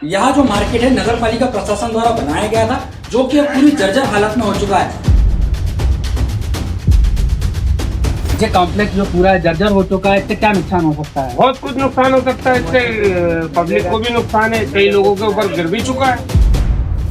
यहाँ जो मार्केट है नगर पालिका प्रशासन द्वारा बनाया गया था, जो कि अब पूरी जर्जर हालत में हो चुका है। ये कॉम्प्लेक्स जो पूरा जर्जर हो चुका है, इससे क्या नुकसान हो सकता है? बहुत कुछ नुकसान हो सकता है इससे। पब्लिक को भी नुकसान है, कई लोगों के ऊपर गिर भी चुका है।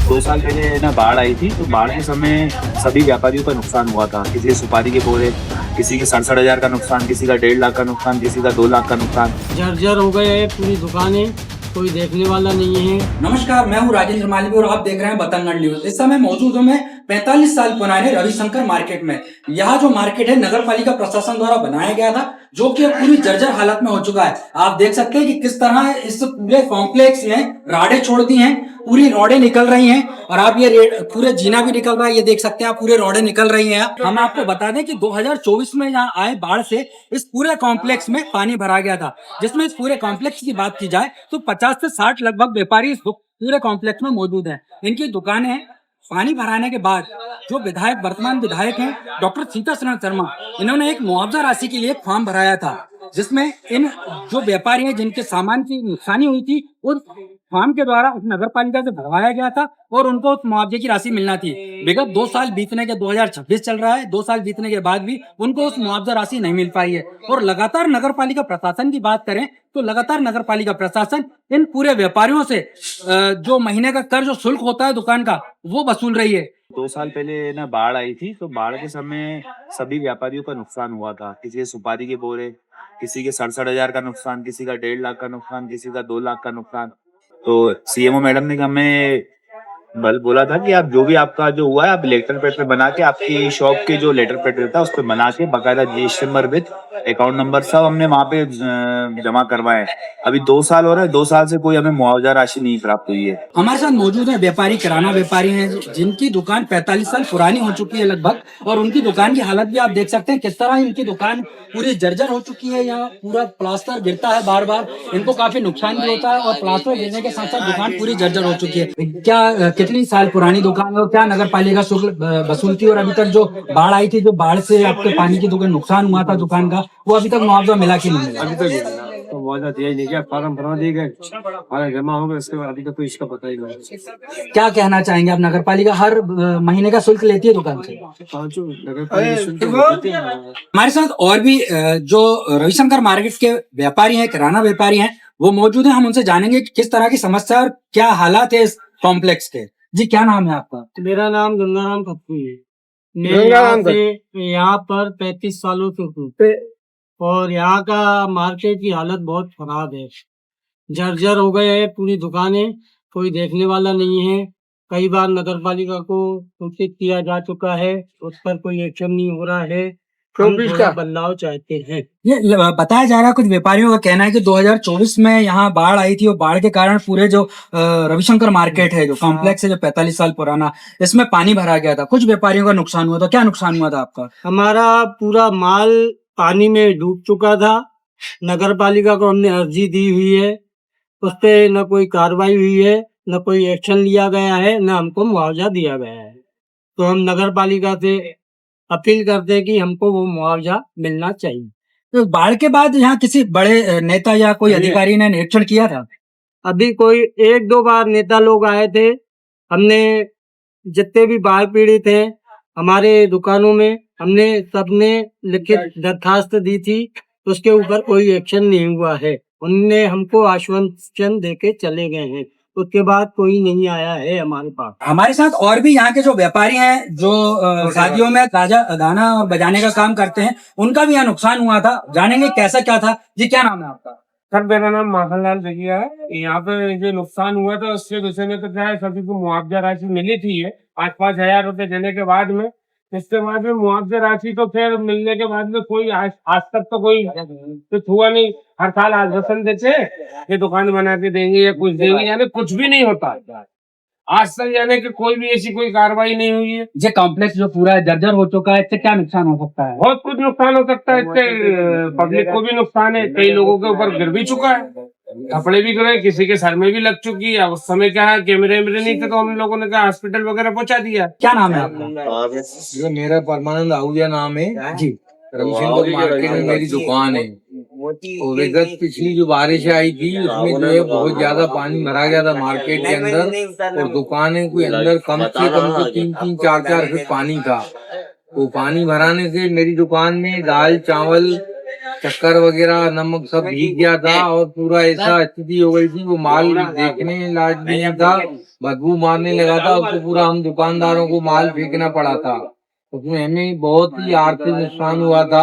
2 साल पहले ना बाढ़ आई थी, तो बाढ़ के समय सभी व्यापारियों का नुकसान हुआ था। किसी के सुपारी के बोरे, किसी के 67,000 का नुकसान, किसी का 1.5 लाख का नुकसान, किसी का 2 लाख का नुकसान। जर्जर हो गए है पूरी दुकानें, कोई देखने वाला नहीं है। नमस्कार, मैं हूँ राजेंद्र मालवी और आप देख रहे हैं बतंगड़ न्यूज। इस समय मौजूद हूँ मैं 45 साल पुराने रविशंकर मार्केट में। यहाँ जो मार्केट है नगर पालिका प्रशासन द्वारा बनाया गया था, जो कि अब पूरी जर्जर हालत में हो चुका है। आप देख सकते हैं कि किस तरह इस पूरे कॉम्प्लेक्स में राडें छोड़ दी हैं, पूरी रॉडें निकल रही हैं और आप ये पूरे जीना भी निकल रहा है, ये देख सकते हैं आप, पूरे रॉडें निकल रही हैं। हम आपको बता दें कि 2024 में यहाँ आए बाढ़ से इस पूरे कॉम्प्लेक्स में पानी भरा गया था, जिसमें इस पूरे कॉम्प्लेक्स की बात की जाए तो 50 से 60 लगभग व्यापारी इस पूरे कॉम्प्लेक्स में मौजूद हैं। इनकी दुकानें पानी भराने के बाद जो विधायक, वर्तमान विधायक हैं डॉक्टर सीतासरण शर्मा, इन्होंने एक मुआवजा राशि के लिए एक फॉर्म भराया था, जिसमें इन जो व्यापारी हैं जिनके सामान की नुकसानी हुई थी उस फॉर्म के द्वारा उस नगर पालिका से भरवाया गया था और उनको उस मुआवजे की राशि मिलना थी। विगत 2 साल बीतने के 2026 चल रहा है, 2 साल बीतने के बाद भी उनको उस मुआवजा राशि नहीं मिल पाई है। और लगातार नगर पालिका प्रशासन की बात करें तो लगातार नगर पालिका प्रशासन इन पूरे व्यापारियों से जो महीने का कर्ज और शुल्क होता है दुकान का, वो वसूल रही है। 2 साल पहले ना बाढ़ आई थी, तो बाढ़ के समय सभी व्यापारियों का नुकसान हुआ था। किसी के सुपारी के बोरे, किसी के 67,000 का नुकसान, किसी का 1.5 लाख का नुकसान, किसी का 2 लाख का नुकसान। तो सीएमओ मैडम ने हमें बोला था कि आप जो भी आपका जो हुआ है, आप लेटर पैड पे बना के, आपकी शॉप के जो लेटर पैड रहता है उस पे बना के बकायदा GST number with account number सब हमने वहाँ पे जमा करवाए। अभी 2 साल हो रहे हैं, 2 साल से कोई हमें मुआवजा राशि नहीं प्राप्त हुई है। हमारे साथ मौजूद है व्यापारी, किराना व्यापारी हैं, जिनकी दुकान 45 साल पुरानी हो चुकी है लगभग, और उनकी दुकान की हालत भी आप देख सकते हैं किस तरह इनकी दुकान पूरी जर्जर हो चुकी है। यहाँ पूरा प्लास्टर गिरता है बार बार, इनको काफी नुकसान भी होता है और प्लास्टर गिरने के साथ साथ दुकान पूरी जर्जर हो चुकी है। क्या कितनी साल पुरानी दुकान है और क्या नगर पालिका शुल्क वसूलती है, और अभी तक जो बाढ़ आई थी, जो बाढ़ से आपके पानी की दुकान नुकसान हुआ था दुकान का, वो अभी तक मुआवजा मिला कि नहीं मिला? अभी तक तो मुआवजा दिया ही नहीं गया। फॉर्म भरवा दिए गए, हमारा जमा हो गया, उसके बाद अभी तक कोई इसका पता ही नहीं। क्या कहना चाहेंगे आप? नगर पालिका हर महीने का शुल्क लेती है दुकान से? नगर पालिका शुल्क देते हैं। हमारे साथ और भी जो रविशंकर मार्केट के व्यापारी हैं, किराना व्यापारी हैं, वो मौजूद हैं। हम उनसे जानेंगे कि किस तरह की समस्या और क्या हालात है इस कॉम्प्लेक्स के। जी, क्या नाम है आपका? मेरा नाम गंगाराम खत्री है। मैं यहाँ पर 35 सालों से हूँ और यहाँ का मार्केट की हालत बहुत खराब है। जर्जर हो गए है पूरी दुकानें, कोई देखने वाला नहीं है। कई बार नगर पालिका को सूचित किया जा चुका है, उस पर कोई एक्शन नहीं हो रहा है। हम थोड़ा बदलाव चाहते हैं। ये बताया जा रहा है, कुछ व्यापारियों का कहना है कि 2024 में यहाँ बाढ़ आई थी और बाढ़ के कारण पूरे जो रविशंकर मार्केट है, जो कॉम्प्लेक्स है, जो 45 साल पुराना, इसमें पानी भरा गया था। कुछ व्यापारियों का नुकसान हुआ था। क्या नुकसान हुआ था आपका? हमारा पूरा माल पानी में डूब चुका था। नगर पालिका को हमने अर्जी दी हुई है, उस पे न कोई कार्रवाई हुई है, न कोई एक्शन लिया गया है, न हमको मुआवजा दिया गया है। तो हम नगर पालिका से अपील करते हैं कि हमको वो मुआवजा मिलना चाहिए। तो बाढ़ के बाद यहाँ किसी बड़े नेता या कोई अधिकारी ने निरीक्षण किया था? अभी कोई 1-2 बार नेता लोग आए थे। हमने जितने भी बाढ़ पीड़ित हैं हमारे दुकानों में, हमने सबने लिखित दरखास्त दी थी, उसके ऊपर कोई एक्शन नहीं हुआ है। उनने हमको आश्वासन देके चले गए हैं, उसके बाद कोई नहीं आया है हमारे पास। हमारे साथ और भी यहाँ के जो व्यापारी हैं, जो शादियों में गाना और बजाने का काम करते हैं, उनका भी यहाँ नुकसान हुआ था। जानेंगे कैसा क्या था। जी, क्या नाम है आपका? सर, मेरा नाम माखनलाल जगिया है। यहाँ पे जो नुकसान हुआ था उससे दूसरे में तो क्या है, सभी को मुआवजा राशि मिली थी 5-5 हजार रुपए देने के बाद में। इसके बाद में मुआवजा राशि तो फिर मिलने के बाद में कोई आज तक तो कोई कुछ हुआ नहीं। हर साल आश्वासन देते ये दुकान बना के देंगे या कुछ देंगे, यानी कुछ भी नहीं होता। आज तक यानी कि कोई भी ऐसी कोई कार्रवाई नहीं हुई है। ये कॉम्प्लेक्स जो पूरा जर्जर हो चुका है, इससे क्या नुकसान हो सकता है? बहुत कुछ नुकसान हो सकता है इससे। पब्लिक को भी नुकसान है, कई लोगों के ऊपर गिर भी चुका है, कपड़े भी गिरे, किसी के सर में भी लग चुकी है। उस समय क्या है, कैमरे नहीं थे तो हम लोगों ने कहा हॉस्पिटल वगैरह पहुंचा दिया। क्या नाम है आपका? मेरा परमानंद आहूजा नाम है जी। रविशंकर मार्केट में मेरी दुकान है। और विगत पिछली जो बारिश आई थी उसमें जो है बहुत ज्यादा पानी भरा गया था मार्केट के अंदर, और दुकानें के अंदर कम से कम तो 3-3, 4-4 फीट पानी था। तो पानी भराने से मेरी दुकान में दाल चावल शक्कर वगैरह नमक सब भीग गया था, और पूरा ऐसा स्थिति हो गई थी वो माल देखने लायक भी नहीं था, बदबू मारने लगा था। उसको पूरा हम दुकानदारों को माल फेंकना पड़ा था। उसमें हमें बहुत ही आर्थिक नुकसान हुआ था,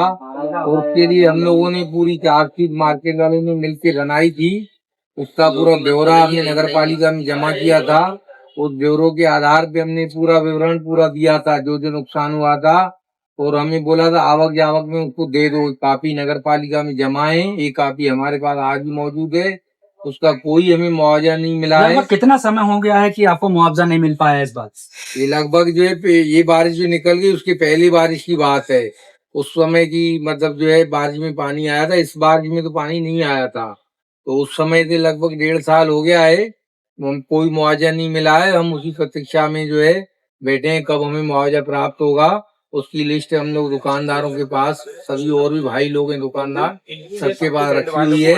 और उसके लिए हम लोगों ने पूरी चार्जशीट मार्केट वालों ने मिलकर बनाई थी। उसका पूरा ब्यौरा हमने नगर पालिका में जमा किया था। उस ब्यौरों के आधार पे हमने पूरा विवरण पूरा दिया था जो जो नुकसान हुआ था, और हमें बोला था आवक जावक में उसको दे दो। कापी नगर पालिका में जमा है, ये कापी हमारे पास आज भी मौजूद है। उसका कोई हमें मुआवजा नहीं मिला है। लगभग कितना समय हो गया है कि आपको मुआवजा नहीं मिल पाया इस बात? ये लगभग जो है ये बारिश जो निकल गई उसकी पहली बारिश की बात है। उस समय की मतलब जो है बारिश में पानी आया था, इस बारिश में तो पानी नहीं आया था। तो उस समय से लगभग 1.5 साल हो गया है, कोई मुआवजा नहीं मिला है। हम उसी प्रतीक्षा में जो है बैठे हैं कब हमें मुआवजा प्राप्त होगा। उसकी लिस्ट हम लोग दुकानदारों के पास, सभी और भी भाई लोग हैं दुकानदार, सबके पास रखी हुई है।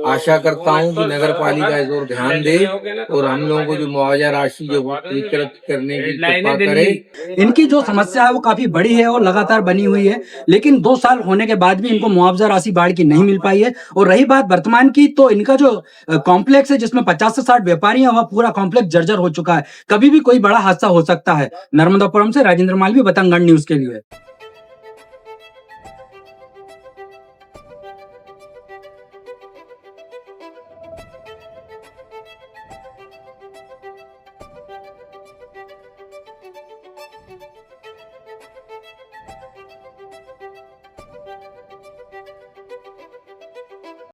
आशा करता हूं कि नगर पालिका इस ओर ध्यान दे और हम लोगों को जो मुआवजा राशि जो वितरित करने की कृपा करे। इनकी जो समस्या है वो काफी बड़ी है और लगातार बनी हुई है, लेकिन 2 साल होने के बाद भी इनको मुआवजा राशि बाढ़ की नहीं मिल पाई है। और रही बात वर्तमान की, तो इनका जो कॉम्प्लेक्स है जिसमें 50 से 60 व्यापारी हैं, वह पूरा कॉम्प्लेक्स जर्जर हो चुका है। कभी भी कोई बड़ा हादसा हो सकता है। नर्मदापुरम से राजेंद्र मालवी, बतंगड़ न्यूज के लिए।